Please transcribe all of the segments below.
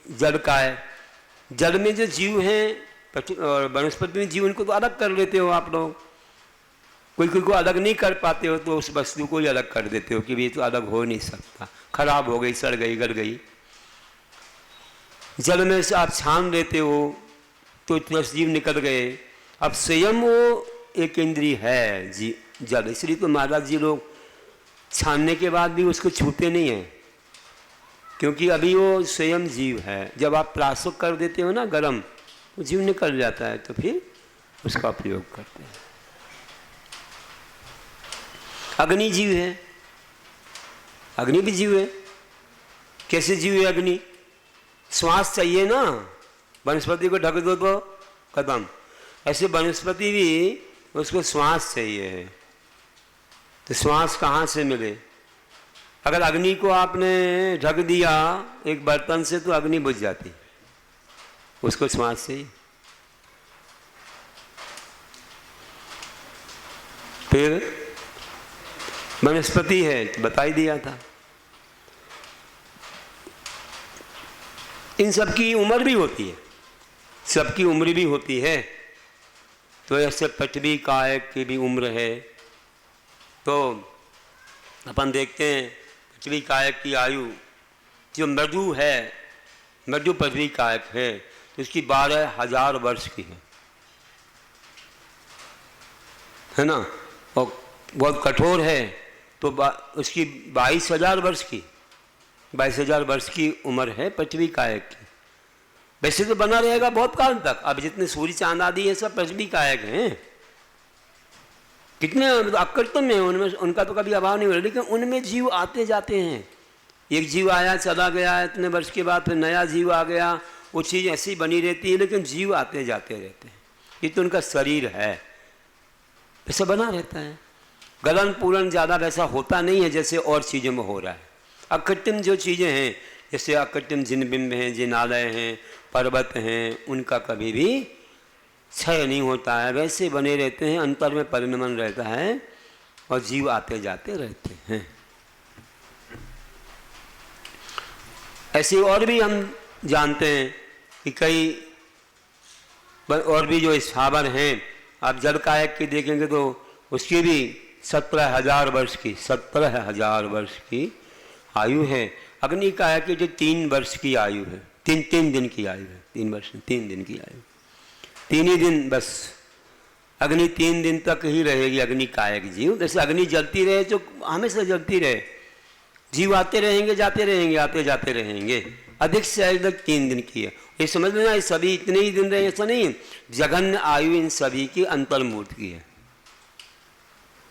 जड़ का है। जड़ में जो जीव हैं और वनस्पति में जीव, उनको तो अलग कर लेते हो आप लोग। कोई कोई को अलग नहीं कर पाते हो तो उस वस्तु को ही अलग कर देते हो कि ये तो अलग हो नहीं सकता, खराब हो गई, सड़ गई, गल गई। जल में से आप छान लेते हो तो इतने जीव निकल गए। अब स्वयं वो एक इंद्रिय है जल, इसलिए तो महाराज जी लोग छानने के बाद भी उसको छूते नहीं हैं, क्योंकि अभी वो स्वयं जीव है। जब आप प्रासुक कर देते हो ना गरम, तो जीव निकल जाता है, तो फिर उसका प्रयोग करते हैं। अग्नि जीव है, अग्नि भी जीव है। कैसे जीव है अग्नि? श्वास चाहिए ना, वनस्पति को ढक दो तो खत्म। ऐसे वनस्पति भी उसको श्वास चाहिए है, तो श्वास कहाँ से मिले? अगर अग्नि को आपने ढक दिया एक बर्तन से तो अग्नि बुझ जाती, उसको श्वास से ही। फिर वनस्पति है, बता ही दिया था। इन सबकी उम्र भी होती है, सबकी उम्र भी होती है। तो ऐसे पृथ्वी कायक की भी उम्र है। तो अपन देखते हैं पृथ्वी कायक की आयु जो मृदु है, मृदु पृथ्वी कायक है, तो उसकी 12,000 वर्ष की है ना। और बहुत कठोर है तो उसकी 22,000 वर्ष की, 22,000 वर्ष की उम्र है पृथ्वी कायक की। वैसे तो बना रहेगा बहुत काल तक। अब जितने सूर्य चांद आदि है सब पृथ्वी कायक हैं, कितने अकृत्रिम है उनमें, उनका तो कभी अभाव नहीं हो रहा, लेकिन उनमें जीव आते जाते हैं। एक जीव आया चला गया, इतने वर्ष के बाद फिर नया जीव आ गया, वो चीज़ ऐसी बनी रहती है, लेकिन जीव आते जाते रहते हैं। ये तो उनका शरीर है, वैसा बना रहता है। गलन पूरण ज़्यादा वैसा होता नहीं है जैसे और चीज़ों में हो रहा है। अकृत्रिम जो चीज़ें हैं, जैसे अकृत्रिम जिन बिंब हैं, जिनालय हैं, पर्वत हैं, उनका कभी भी क्षय नहीं होता है, वैसे बने रहते हैं। अंतर में परिणमन रहता है और जीव आते जाते रहते हैं। ऐसे और भी हम जानते हैं कि कई और भी जो स्थावर हैं, आप जल कायक की देखेंगे तो उसकी भी 17,000 वर्ष की, 17,000 वर्ष की आयु है। अग्नि कायक की जो 3 वर्ष की आयु है, 3 दिन की आयु है, 3 वर्ष 3 दिन की आयु, 3 ही दिन बस। अग्नि 3 दिन तक ही रहेगी अग्नि कायक जीव। जैसे अग्नि जलती रहे तो हमेशा जलती रहे, जीव आते रहेंगे जाते रहेंगे, आते जाते रहेंगे। अधिक से अधिक 3 दिन की है। ये समझ लेना, ये सभी इतने ही दिन रहे ऐसा नहीं। जघन्य आयु इन सभी की अंतर्मूर्त की है।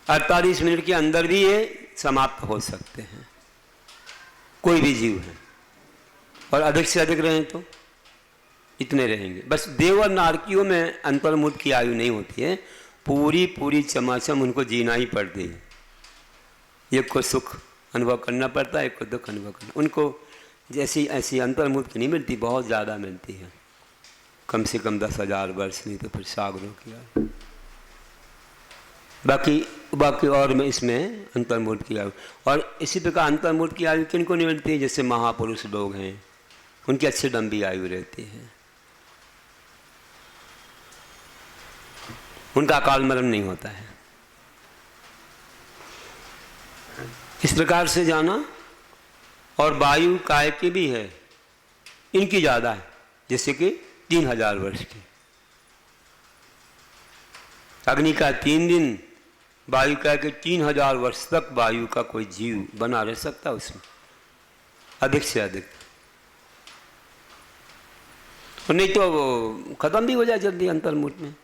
48 मिनट के अंदर भी ये समाप्त हो सकते हैं, कोई भी जीव है। और अधिक से अधिक रहें तो इतने रहेंगे। बस देव और नारकियों में अंतर्मुख की आयु नहीं होती है, पूरी पूरी चमाचम उनको जीना ही पड़ती है। एक को सुख अनुभव करना पड़ता है, एक को दुख अनुभव करना। उनको जैसी ऐसी अंतर्मुख की नहीं मिलती, बहुत ज़्यादा मिलती है, कम से कम 10,000 वर्ष, नहीं तो फिर सागरों की आयु। बाकी और में इसमें अंतर्मुख की आयु। और इसी प्रकार अंतर्मुख की आयु किन को नहीं मिलती है? जैसे महापुरुष लोग हैं, उनकी अच्छी लंबी आयु रहती है, उनका अकाल मरण नहीं होता है। इस प्रकार से जाना। और वायु काय की भी है, इनकी ज़्यादा है, जैसे कि 3,000 वर्ष की। अग्नि का 3 दिन, वायु का कि 3,000 वर्ष तक वायु का कोई जीव बना रह सकता है उसमें, अधिक से अधिक। और नहीं तो वो खत्म भी हो जाए जल्दी अंतर्मुख में।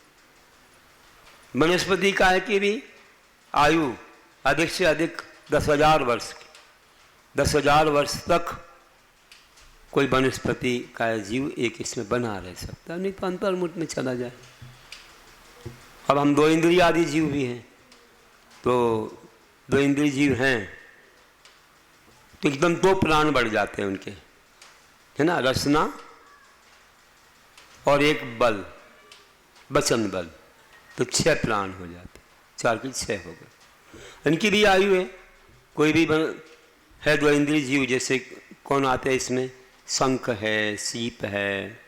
वनस्पति काय की भी आयु अधिक से अधिक 10,000 वर्ष की, 10,000 वर्ष तक कोई वनस्पति का जीव एक इसमें बना रह सकता है, नहीं तो अंतर्मुख में चला जाए। अब हम 2 इंद्रिय आदि जीव भी हैं, तो 2 इंद्रिय जीव हैं तो एकदम 2 प्राण बढ़ जाते हैं उनके, है ना, रसना और एक बल, वचन बल, तो 6 प्राण हो जाते, 4 की 6 हो गए। इनकी भी आयु है, कोई भी है 2 इंद्रिय जीव। जैसे कौन आते हैं इसमें? शंख है, सीप है,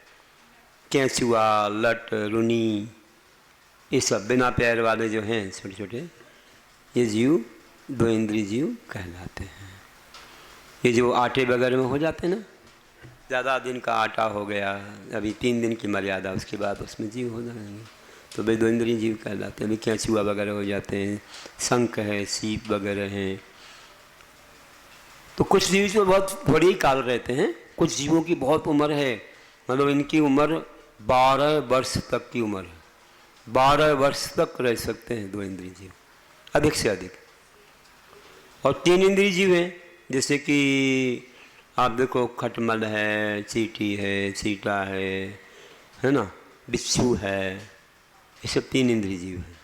केंचुआ, लट, रुनी, ये सब बिना पैर वाले जो हैं छोटे छोटे, ये जीव दो इंद्रिय जीव कहलाते हैं। ये जो आटे वगैरह में हो जाते हैं ना, ज़्यादा दिन का आटा हो गया, अभी 3 दिन की मर्यादा, उसके बाद उसमें जीव हो जाएंगे, तो वे दो इंद्रिय जीव कहलाते हैं। अभी केंचुआ वगैरह हो जाते हैं, शंख है, सीप वगैरह हैं। तो कुछ जीव तो बहुत थोड़ी ही काल रहते हैं, कुछ जीवों की बहुत उम्र है, मतलब इनकी उम्र 12 वर्ष तक की उम्र है, 12 वर्ष तक रह सकते हैं दो इंद्रिय जीव, अधिक से अधिक। और 3 इंद्रिय जीव हैं, जैसे कि आप देखो खटमल है, चींटी है, चीटा है ना, बिच्छू है, ये सब 3 इंद्रिय जीव हैं।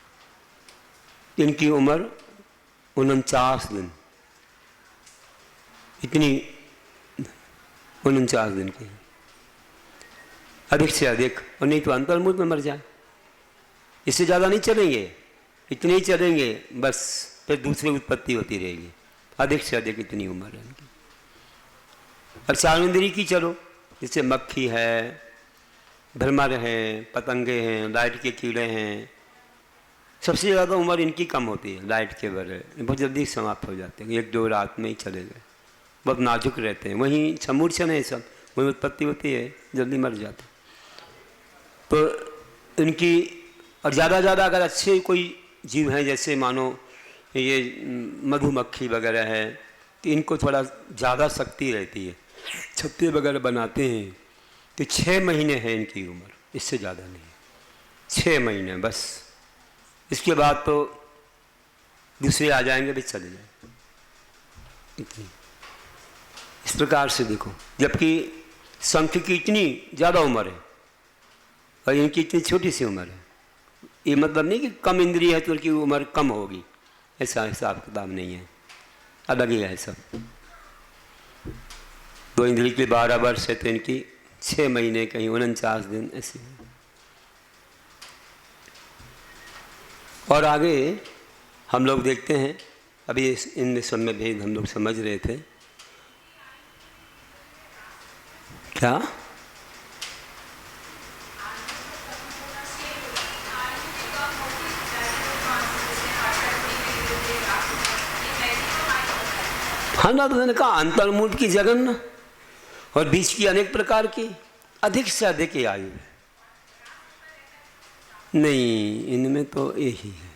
इनकी उम्र 49 दिन, इतनी 49 दिन की, अधिक से अधिक, और नहीं तो अंतर्मुख में मर जाए। इससे ज़्यादा नहीं चलेंगे, इतने ही चलेंगे बस, फिर दूसरी उत्पत्ति होती रहेगी। अधिक से अधिक इतनी उम्र है इनकी। और 4 इंद्रिय की चलो, जैसे मक्खी है, भ्रमर हैं, पतंगे हैं, लाइट के कीड़े हैं, सबसे ज़्यादा उम्र इनकी कम होती है लाइट के बगैर, बहुत जल्दी समाप्त हो जाते हैं, 1-2 रात में ही चले गए, बहुत नाजुक रहते हैं। वहीं समूर्छन है सब, वहीं उत्पत्ति होती है, जल्दी मर जाते हैं। तो इनकी, और ज़्यादा अगर अच्छे कोई जीव हैं, जैसे मानो ये मधुमक्खी वगैरह है, तो इनको थोड़ा ज़्यादा शक्ति रहती है, छत्ते वगैरह बनाते हैं, तो 6 महीने है इनकी उम्र, इससे ज़्यादा नहीं, 6 महीने बस। इसके बाद तो दूसरे आ जाएंगे, भी चले जाएंगे, इतनी। इस प्रकार से देखो, जबकि शंख की इतनी ज़्यादा उम्र है और इनकी इतनी छोटी सी उम्र है। ये मतलब नहीं कि कम इंद्रिय है तो उनकी उम्र कम होगी, ऐसा हिसाब किताब नहीं है, अलग ही है सब। 2 इंद्रिय के 12 वर्ष है तो इनकी 6 महीने, कहीं 49 दिन ऐसे। और आगे हम लोग देखते हैं, अभी इन सब में भेद हम लोग समझ रहे थे, क्या हाँ ना, तो मैंने कहा अंतर्मुख की जगन और बीच की अनेक प्रकार की, अधिक से अधिक की आयु है। नहीं, इनमें तो यही है,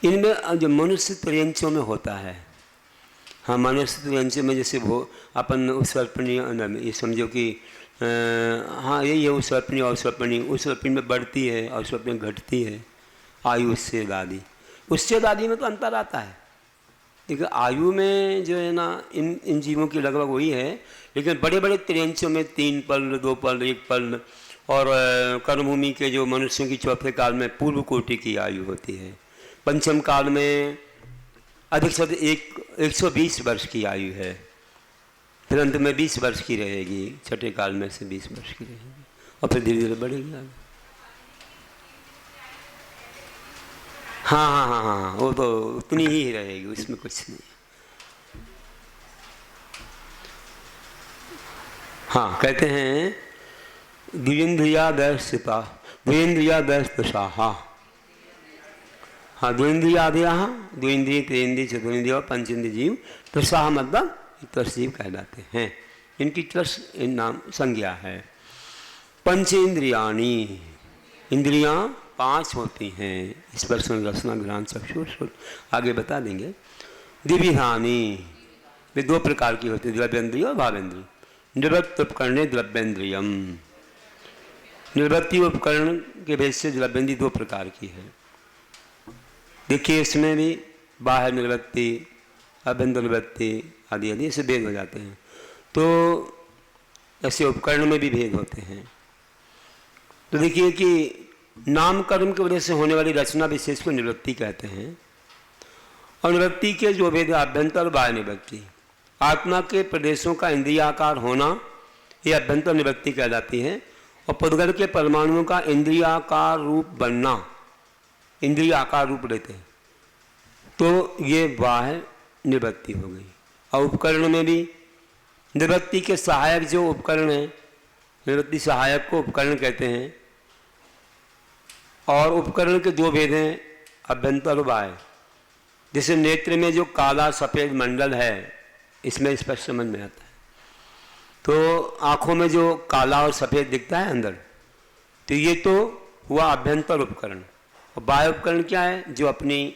इनमें जो मनुष्य त्रियंचों में होता है। हाँ, मनुष्य त्रियंचों में जैसे वो अपन उसर्पणी, ये समझो कि हाँ यही है उसर्पणी, अवसर्पणी, उसर्पणी में बढ़ती है और उसर्पणी घटती है, आयु उच्छेद आदि। उच्छेद आदि में तो अंतर आता है, देखिए आयु में जो है ना इन जीवों की लगभग वही है, लेकिन बड़े बड़े त्रियंचों में 3 पल, 2 पल, 1 पल, और कर्मभूमि के जो मनुष्यों की चौथे काल में पूर्व कोटि की आयु होती है। पंचम काल में अधिक से अधिक 120 वर्ष की आयु है, फिर अंत में 20 वर्ष की रहेगी, छठे काल में से 20 वर्ष की रहेगी, और फिर धीरे धीरे बढ़ेगी आगे। हाँ, वो तो उतनी ही रहेगी, उसमें कुछ नहीं। हाँ, कहते हैं द्विन्द्रियादयस्थिता, द्विन्द्रियादयस्तसाहा। हाँ, द्विन्द्रियादया, द्विन्द्रिय, त्रिन्द्रिय, चतुर्न्द्रिय और पंचेन्द्रिय जीव, त्वसाह मतलब त्वस जीव कहलाते हैं। इनकी त्वस नाम संज्ञा है। पंचेन्द्रियाणी, इंद्रियां 5 होती हैं, स्पर्शन, रसना, घ्राण, चक्षु, आगे बता देंगे। द्विविधानी, वे 2 प्रकार की होती है, द्रव्येंद्रिय और भावेंद्रिय। निवृत्त उपकरणे द्रव्येंद्रियम, निवृत्ति उपकरण के भेद से द्रव्येंद्रिय 2 प्रकार की है। देखिए इसमें भी बाह्य निवृत्ति, अभ्यंतर निवृत्ति आदि आदि ऐसे भेद हो जाते हैं। तो ऐसे उपकरण में भी भेद होते हैं। तो देखिए कि नाम कर्म की वजह से होने वाली रचना विशेष को निवृत्ति कहते हैं, और निवृत्ति के जो भेद अभ्यंतर और बाह्य निवृत्ति। आत्मा के प्रदेशों का इंद्रियाकार होना ये अभ्यंतर निवृत्ति कहलाती है, और पुद्गल के परमाणुओं का इंद्रियाकार रूप बनना, इंद्रिय आकार रूप लेते हैं, तो ये बाह्य निवृत्ति हो गई। और उपकरण में भी निवृत्ति के सहायक जो उपकरण हैं, निवृत्ति सहायक को उपकरण कहते हैं। और उपकरण के दो भेद हैं, अभ्यंतर और बाह्य। जैसे नेत्र में जो काला सफ़ेद मंडल है, इसमें स्पष्ट समझ में आता है। तो आँखों में जो काला और सफ़ेद दिखता है अंदर, तो ये तो हुआ अभ्यंतर उपकरण। और बाह्य उपकरण क्या है? जो अपनी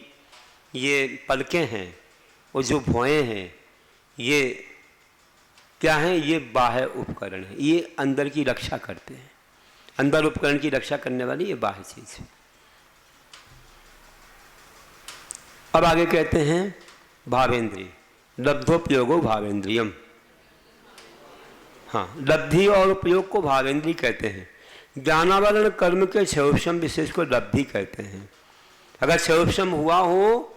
ये पलकें हैं और जो भौएँ हैं, ये क्या है? ये बाह्य उपकरण है। ये अंदर की रक्षा करते हैं। अंदर उपकरण की रक्षा करने वाली ये बाह्य चीज है। अब आगे कहते हैं भावेंद्रिय, लब्धोपयोगो भावेंद्रियम। हाँ, लब्धि और उपयोग को भावेंद्रिय कहते हैं। ज्ञानावरण कर्म के क्षयोपशम विशेष को लब्धि कहते हैं। अगर क्षयोपशम हुआ हो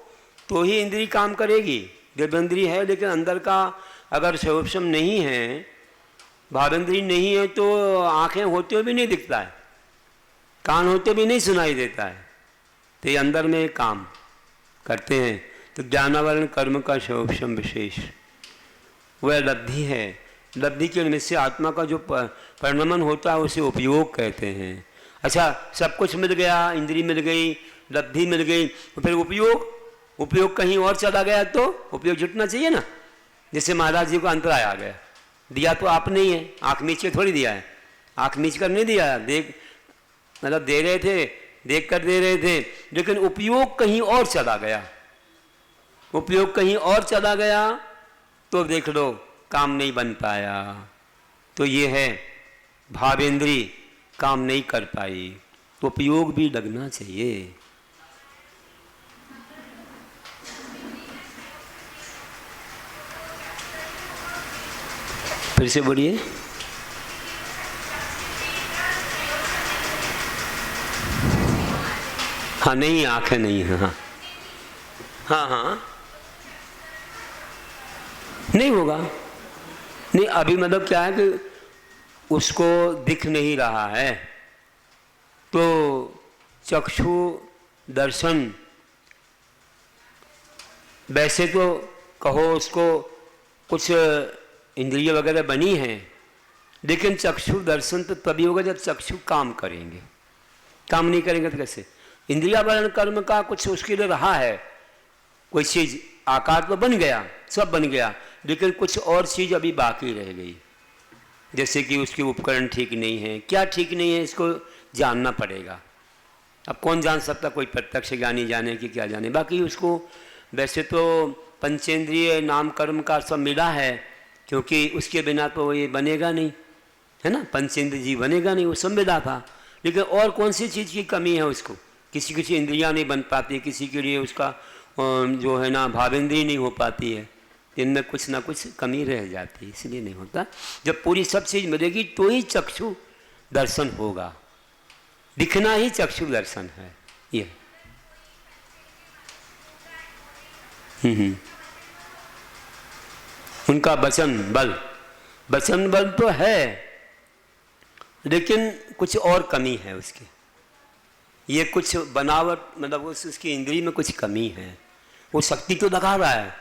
तो ही इंद्रिय काम करेगी। देवेंद्रिय है लेकिन अंदर का अगर क्षयोपशम नहीं है, भावेंद्रिय नहीं है, तो आंखें होते हुए भी नहीं दिखता है, कान होते भी नहीं सुनाई देता है, तो ये अंदर में काम करते हैं। तो ज्ञानावरण कर्म का क्षयोपशम विशेष वह लब्धि है। लब्धि के निमित्त से आत्मा का जो परिणमन होता है उसे उपयोग कहते हैं। अच्छा, सब कुछ मिल गया, इंद्रिय मिल गई, लब्धि मिल गई, तो फिर उपयोग कहीं और चला गया तो उपयोग जुटना चाहिए ना। जैसे महाराज जी को अंतराय आ गया, दिया तो आपने ही है, आँख मीच के थोड़ी दिया है, आँख मीच कर नहीं दिया, मतलब दे रहे थे, देख कर दे रहे थे, लेकिन उपयोग कहीं और चला गया। उपयोग कहीं और चला गया तो देख लो काम नहीं बन पाया। तो ये है भावेंद्री काम नहीं कर पाई, तो उपयोग भी लगना चाहिए। फिर से बोलिए। हाँ, नहीं, आंखें नहीं है। हाँ हाँ हाँ, नहीं होगा। नहीं, अभी मतलब क्या है कि उसको दिख नहीं रहा है, तो चक्षु दर्शन वैसे तो कहो उसको कुछ इंद्रिय वगैरह बनी हैं, लेकिन चक्षु दर्शन तो तभी होगा जब चक्षु काम करेंगे। काम नहीं करेंगे तो कैसे? इंद्रियावरण कर्म का कुछ उसके लिए रहा है, कोई चीज़, आकार तो बन गया, सब बन गया, लेकिन कुछ और चीज़ अभी बाकी रह गई। जैसे कि उसके उपकरण ठीक नहीं है। क्या ठीक नहीं है इसको जानना पड़ेगा। अब कौन जान सकता? कोई प्रत्यक्ष ज्ञानी जाने कि क्या जाने। बाकी उसको वैसे तो पंचेंद्रिय नाम कर्म का सब मिला है, क्योंकि उसके बिना तो ये बनेगा नहीं, है ना। पंचेंद्रिय जी बनेगा नहीं, वो सब मिला था। लेकिन और कौन सी चीज़ की कमी है उसको? किसी इंद्रियां नहीं बन पाती, किसी के लिए उसका जो है ना भावेंद्रिय नहीं हो पाती है, इनमें कुछ ना कुछ कमी रह जाती है, इसलिए नहीं होता। जब पूरी सब चीज़ मिलेगी तो ही चक्षु दर्शन होगा। दिखना ही चक्षु दर्शन है। ये उनका वचन बल तो है, लेकिन कुछ और कमी है उसकी। ये कुछ बनावट, मतलब उसकी इंद्रिय में कुछ कमी है। वो शक्ति तो लगा रहा है,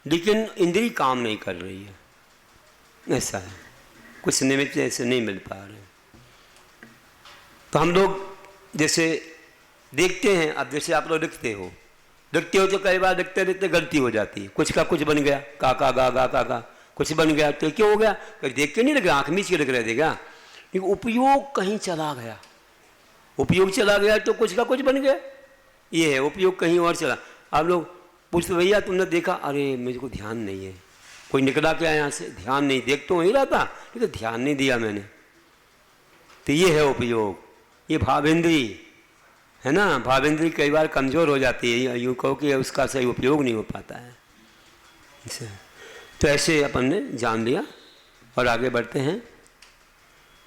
लेकिन इंद्रिय काम नहीं कर रही है, ऐसा है। कुछ निमित्त ऐसे नहीं मिल पा रहे। तो हम लोग जैसे देखते हैं, अब जैसे आप लोग लिखते हो तो कई बार लिखते लिखते गलती हो जाती है, कुछ का कुछ बन गया, काका गा गा काका कुछ बन गया, तो क्यों हो गया? देख के नहीं लग रहा, आँख मीच के लग रहे देगा, लेकिन उपयोग कहीं चला गया। उपयोग चला गया तो कुछ का कुछ बन गया। ये है, उपयोग कहीं और चला। आप लोग पूछते भैया तुमने देखा? अरे मेरे को ध्यान नहीं है, कोई निकला क्या यहाँ से? ध्यान नहीं, देख तो वहीं रहा था, लेकिन तो ध्यान नहीं दिया मैंने। तो ये है उपयोग, ये भावेंद्री है ना। भावेंद्री कई बार कमज़ोर हो जाती है, यूँ कहो कि उसका सही उपयोग नहीं हो पाता है। तो ऐसे अपन ने जान लिया और आगे बढ़ते हैं।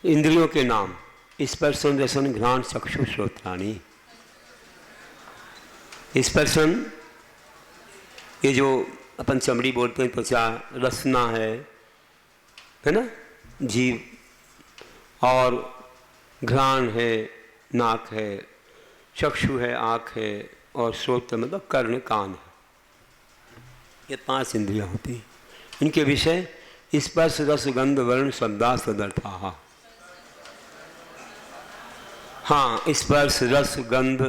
इंद्रियों के नाम स्पर्शन रसन घ्राण चक्षु श्रोत्राणि। स्पर्शन, ये जो अपन चमड़ी बोलते हैं, त्वचा, रसना है ना, जीव, और घ्राण है, नाक है, चक्षु है, आँख है, और श्रोत्र मतलब कर्ण, कान है। ये 5 इंद्रियाँ होती हैं। इनके विषय स्पर्श रस गंध वर्ण शब्दा सदर्था। हाँ, स्पर्श रस गंध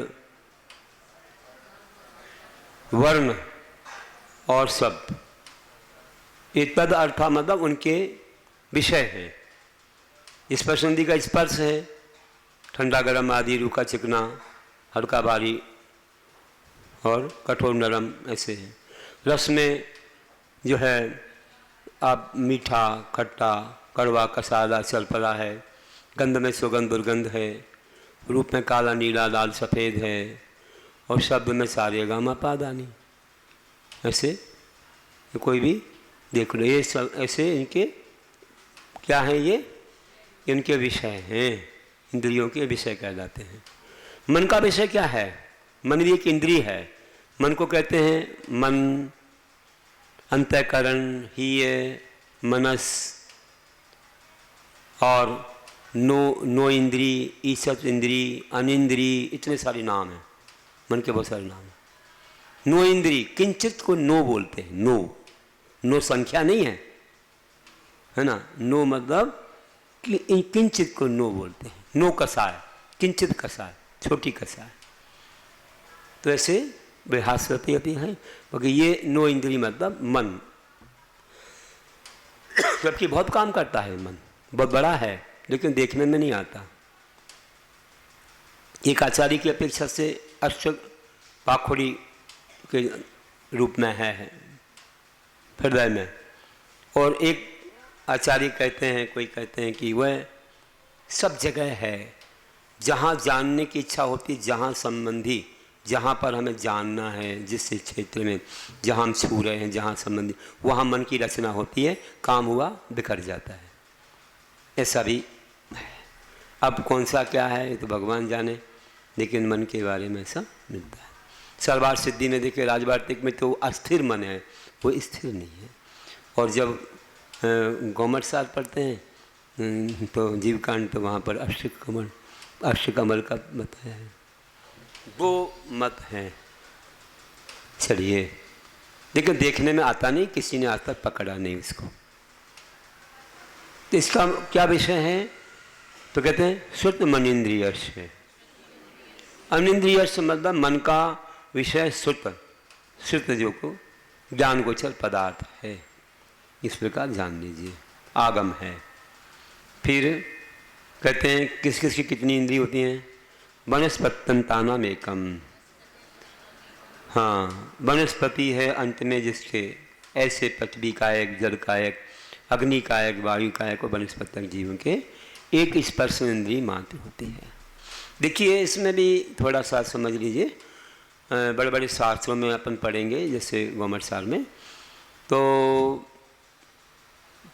वर्ण और शब्द, ये तद अर्था मतलब उनके विषय है। स्पर्श नदी का स्पर्श है, ठंडा गरम आदि, रूखा चिकना, हल्का भारी और कठोर नरम ऐसे है। रस में जो है आप मीठा, खट्टा, कड़वा, कसाला, चलपला है। गंध में सुगंध दुर्गंध है। रूप में काला, नीला, लाल, सफ़ेद है। और शब्द में सारे गामा पादानी। ऐसे कोई भी देख लो, ये सब ऐसे इनके क्या हैं, ये इनके विषय हैं, इंद्रियों के विषय कहलाते हैं। मन का विषय क्या है? मन भी एक इंद्रिय है। मन को कहते हैं मन, अंतःकरण, हीय, मनस और नो इंद्री, ईसत इंद्री, अनिंद्री, इतने सारे नाम हैं मन के, बहुत सारे नाम हैं। नो इंद्री, किंचित को नो बोलते हैं। नो संख्या नहीं है ना। नो मतलब किंचित को नो बोलते हैं। नो कसाय, किंचित कसाय, छोटी कसाय। तो ऐसे बृहस्पति अभी है, क्योंकि ये नो इंद्री मतलब मन, जबकि बहुत काम करता है मन, बहुत बड़ा है, लेकिन देखने में नहीं आता। एक आचार्य की अपेक्षा से अष्ट पाखुड़ी के रूप में है हृदय में। और एक आचार्य कहते हैं, कोई कहते हैं कि वह सब जगह है, जहाँ जानने की इच्छा होती, जहाँ संबंधी, जहाँ पर हमें जानना है, जिस क्षेत्र में जहाँ हम छू रहे हैं, जहाँ संबंधी, वहाँ मन की रचना होती है, काम हुआ बिखर जाता है। ऐसा भी है। अब कौन सा क्या है ये तो भगवान जाने, लेकिन मन के बारे में ऐसा मिलता है। सर्वार सिद्धि में देखिए, राजवार्तिक में तो अस्थिर मन है, वो स्थिर नहीं है। और जब गौमठ साथ पढ़ते हैं तो जीवकांड, तो वहाँ पर अष्टकमल का बताया है, वो मत है। चलिए, लेकिन देखने में आता नहीं, किसी ने आज तक पकड़ा नहीं इसको। तो इसका क्या विषय है? तो कहते हैं श्रुत मनिंद्रियश है। अनिंद्रियश मतलब मन का विषय श्रुत जो को ज्ञान गोचर पदार्थ है, इस प्रकार जान लीजिए, आगम है। फिर कहते हैं किस किस की कितनी इंद्रिय होती हैं? वनस्पत्यंतानाम एकम। हाँ, वनस्पति है अंत में जिसके, ऐसे पृथ्वी कायक, जल कायक, अग्नि कायक, वायु कायक और वनस्पतक जीवों के एक स्पर्श इंद्रिय मात्र होती है। देखिए, इसमें भी थोड़ा सा समझ लीजिए। बड़े बड़े शास्त्रों में अपन पढ़ेंगे, जैसे गौमठ सार में, तो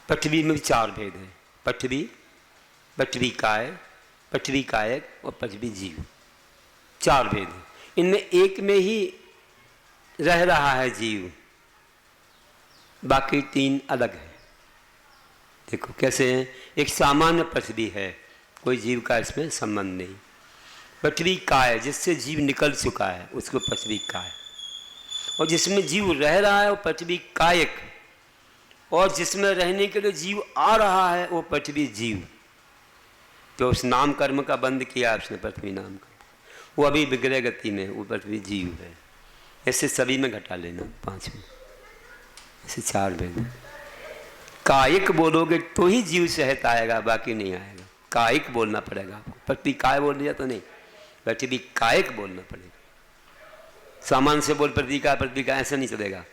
पृथ्वी में भी चार भेद हैं। पृथ्वी काय, पृथ्वी कायक और पृथ्वी जीव, चार भेद हैं। इनमें एक में ही रह रहा है जीव, बाकी तीन अलग है। देखो कैसे हैं। एक सामान्य पृथ्वी है, कोई जीव का इसमें संबंध नहीं। पृथ्वी काय, जिससे जीव निकल चुका है, उसको पृथ्वी काय। और जिसमें जीव रह रहा है वो पृथ्वी कायक, और जिसमें रहने के लिए जीव आ रहा है वो पृथ्वी जीव। तो उस नाम कर्म का बंद किया उसने, पृथ्वी नाम का, वो अभी विग्रह गति में, वो पृथ्वी जीव है। ऐसे सभी में घटा लेना, पांच में, ऐसे चार भेद। कायिक बोलोगे तो ही जीव सहत आएगा, बाकी नहीं आएगा। कायिक बोलना पड़ेगा आपको। पृथ्वी काय बोल दिया तो नहीं, पृथ्वी कायिक बोलना पड़ेगा। सामान से बोल पृथ्वी का ऐसा नहीं चलेगा,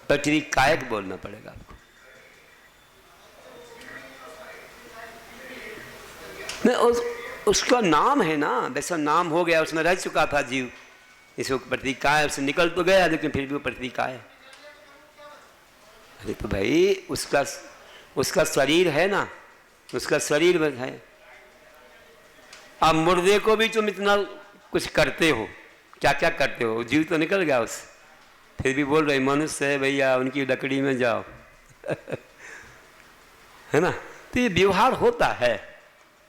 पृथ्वी कायिक बोलना पड़ेगा आपको। नहीं, उसका नाम है ना, वैसा नाम हो गया, उसमें रह चुका था जीव, इसको पृथ्वी काय, उससे निकल तो गया, लेकिन फिर भी वो पृथ्वी काय। अरे तो भाई उसका शरीर है ना, उसका शरीर है। अब मुर्दे को भी तुम इतना कुछ करते हो, क्या क्या करते हो, जीव तो निकल गया उससे, फिर भी बोल रहे मनुष्य है भैया, उनकी लकड़ी में जाओ है ना। तो ये व्यवहार होता है,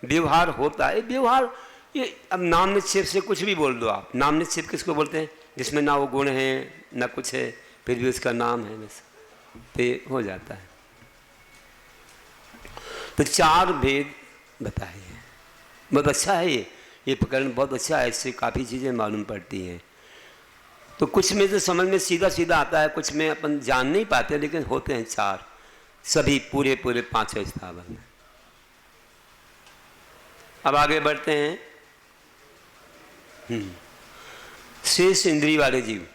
व्यवहार होता है, व्यवहार। ये अब नाम निक्षेप से कुछ भी बोल दो आप। नाम निक्षेप किसको बोलते हैं? जिसमें ना वो गुण है ना कुछ है, फिर भी उसका नाम है, बस तो हो जाता है। तो 4 भेद बताए हैं। बहुत अच्छा है ये प्रकरण बहुत अच्छा है, इससे काफ़ी चीज़ें मालूम पड़ती हैं। तो कुछ में तो समझ में सीधा सीधा आता है, कुछ में अपन जान नहीं पाते, लेकिन होते हैं 4 सभी पूरे 5 स्थावर में। अब आगे बढ़ते हैं। शेष इंद्रिय वाले जीव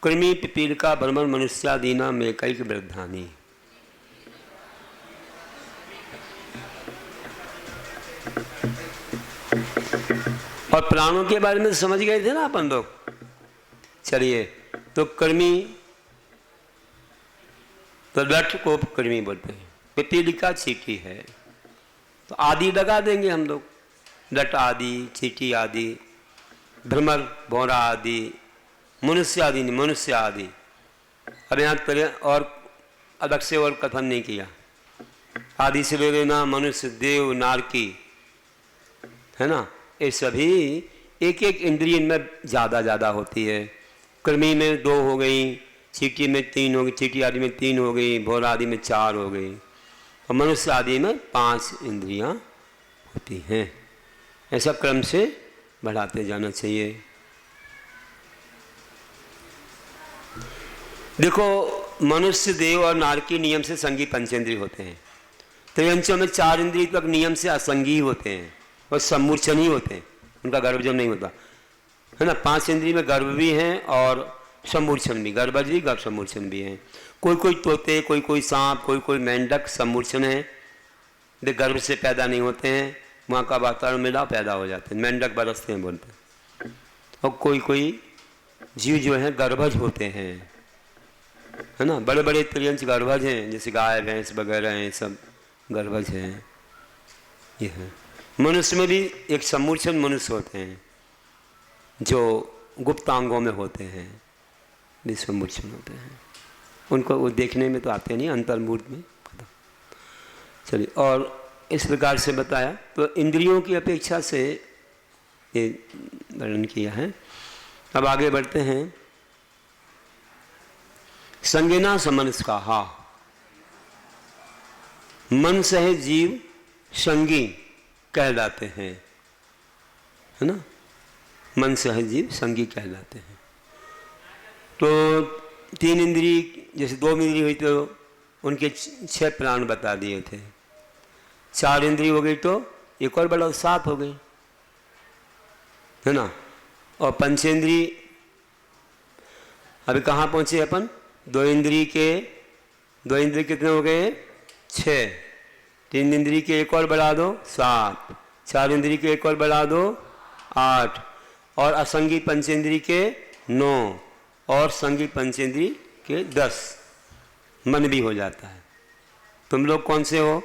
कृमि पिपीलिका भ्रमर मनुष्यादीना में कैक वृद्धानी। और प्राणों के बारे में समझ गए थे ना अपन लोग। चलिए, तो कृमि, तो लठ को कृमि बोलते हैं, पिपीलिका चींटी है, तो आदि लगा देंगे हम लोग, लट आदि, चींटी आदि, भ्रमर भौरा आदि, मनुष्य आदि नहीं, मनुष्य आदि। अब यहाँ तरह और अलग से और कथन नहीं किया, आदि से ले लेना, मनुष्य, देव, नारकी, है ना, ये सभी एक एक इंद्रिय में ज़्यादा होती है। कृमि में 2 हो गई, चींटी में 3 हो गई, चींटी आदि में 3 हो गई, भौरा आदि में 4 हो गई, और मनुष्य आदि में 5 इंद्रियां होती हैं। ऐसा क्रम से बढ़ाते जाना चाहिए। देखो, मनुष्य, देव और नारकी नियम से संगी पंचेंद्रिय होते हैं। त्रियंचों में 4 इंद्रिय तक नियम से असंगी होते हैं और सम्मूर्छन ही होते हैं, उनका गर्भजन नहीं होता, है ना। 5 इंद्रिय में गर्भ भी हैं और सम्मूर्छन भी, गर्भज भी, गर्भ सम्मूर्छन भी हैं। कोई तोते, कोई सांप, कोई मेंढक सम्मूर्छन है, वे गर्भ से पैदा नहीं होते हैं, वहाँ का वातावरण मिला पैदा हो जाते हैं, मेंढक बरसते हैं बोलते हैं। और कोई जीव जो हैं गर्भज होते हैं, है ना। बड़े बड़े त्रियंच गर्भज हैं, जैसे गाय भैंस वगैरह हैं, सब गर्भज हैं। ये है। मनुष्य में भी एक सम्मूर्छन मनुष्य होते हैं जो गुप्तांगों में होते हैं, भी सम्मूर्छन होते हैं, उनको वो देखने में तो आते नहीं, अंतर्मूर्त में। चलिए, और इस प्रकार से बताया, तो इंद्रियों की अपेक्षा से ये वर्णन किया है। अब आगे बढ़ते हैं। संज्ञा समनस्काहा, मन सह जीव संगी कहलाते हैं, है ना। मन सह जीव संगी कहलाते हैं। तो 3 इंद्रिय, जैसे 2 इंद्रिय हुई तो उनके 6 प्राण बता दिए थे, 4 इंद्रिय हो गई तो एक और बड़ा 7 हो गई, है ना। और पंचेंद्रिय अभी कहाँ पहुँचे अपन, 2 इंद्रिय कितने हो गए, 6, 3 इंद्रिय के एक और बढ़ा दो 7, 4 इंद्रिय के एक और बढ़ा दो 8, और असंगी पंचेंद्रिय के 9, और संगी पंचेंद्रिय के 10, मन भी हो जाता है। तुम लोग कौन से हो,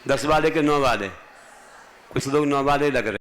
10 वाले के 9 वाले? कुछ लोग 9 वाले लग रहे।